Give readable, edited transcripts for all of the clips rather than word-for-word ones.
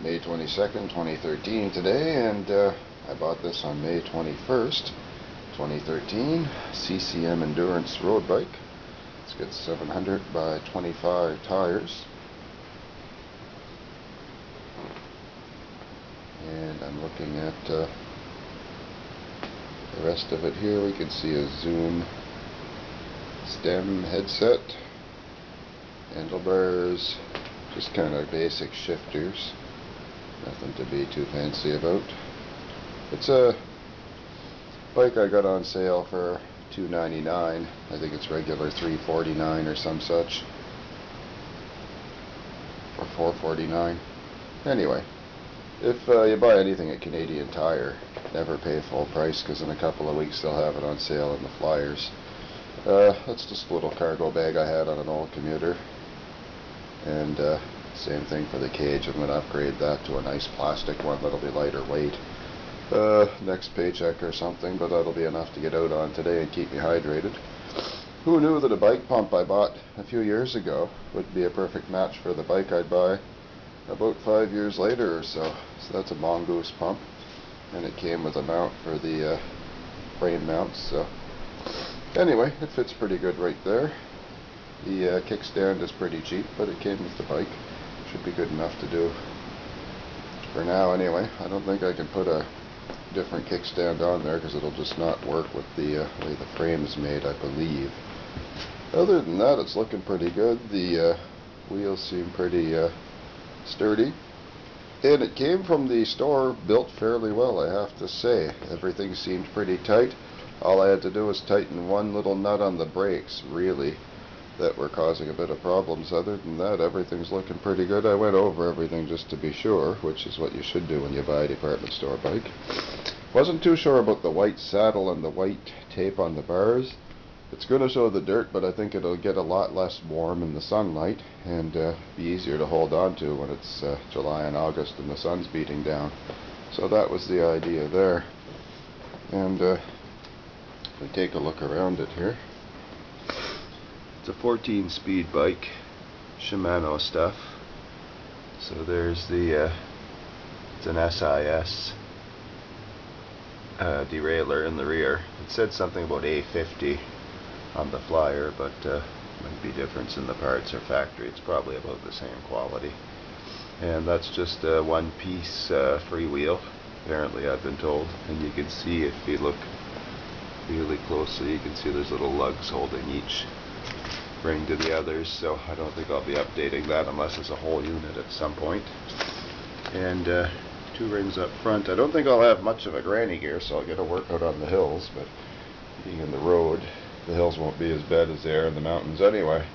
May 22nd, 2013 today, and I bought this on May 21st, 2013, CCM Endurance road bike. It's got 700 by 25 tires, and I'm looking at the rest of it here. We can see a zoom stem headset, handlebars, just kind of basic shifters, nothing to be too fancy about. It's a bike I got on sale for $2.99. I think it's regular $3.49 or some such, or $4.49. Anyway, if you buy anything at Canadian Tire, never pay full price, because in a couple of weeks they'll have it on sale in the flyers. That's just a little cargo bag I had on an old commuter, and same thing for the cage. I'm going to upgrade that to a nice plastic one that'll be lighter weight next paycheck or something, but that'll be enough to get out on today and keep me hydrated. Who knew that a bike pump I bought a few years ago would be a perfect match for the bike I'd buy about 5 years later or so. So that's a Mongoose pump, and it came with a mount for the frame mounts. So anyway, it fits pretty good right there. The kickstand is pretty cheap, but it came with the bike. Should be good enough to do for now anyway. I don't think I can put a different kickstand on there because it'll just not work with the way the frame is made, I believe. Other than that, it's looking pretty good. The wheels seem pretty sturdy, and it came from the store built fairly well, I have to say. Everything seemed pretty tight. All I had to do was tighten one little nut on the brakes, really, that were causing a bit of problems. Other than that, everything's looking pretty good. I went over everything just to be sure, which is what you should do when you buy a department store bike. Wasn't too sure about the white saddle and the white tape on the bars. It's going to show the dirt, but I think it'll get a lot less warm in the sunlight and be easier to hold on to when it's July and August and the sun's beating down. So that was the idea there. And if we take a look around it here, it's a 14-speed bike, Shimano stuff. So there's the, it's an SIS derailleur in the rear. It said something about A50 on the flyer, but might be difference in the parts or factory. It's probably about the same quality. And that's just a one-piece freewheel, apparently, I've been told. And you can see, if you look really closely, you can see there's little lugs holding each ring to the others, so I don't think I'll be updating that unless it's a whole unit at some point. And two rings up front. I don't think I'll have much of a granny gear, so I'll get a workout on the hills, but being in the road, the hills won't be as bad as they are in the mountains anyway.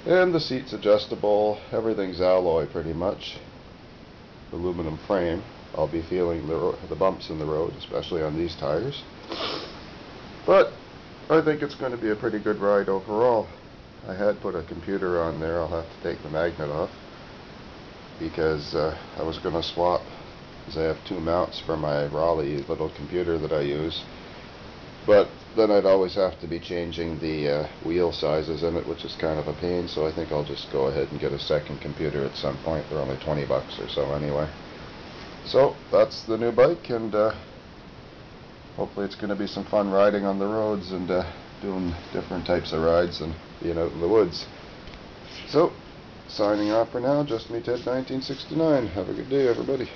And the seat's adjustable. Everything's alloy pretty much. Aluminum frame. I'll be feeling the bumps in the road, especially on these tires. But I think it's going to be a pretty good ride overall. I had put a computer on there. I'll have to take the magnet off, because I was going to swap, because I have two mounts for my Raleigh little computer that I use. But then I'd always have to be changing the wheel sizes in it, which is kind of a pain, so I think I'll just go ahead and get a second computer at some point. They're only 20 bucks or so anyway. So that's the new bike, and hopefully it's going to be some fun riding on the roads and doing different types of rides and being out in the woods. So, signing off for now, just me Ted 1969. Have a good day, everybody.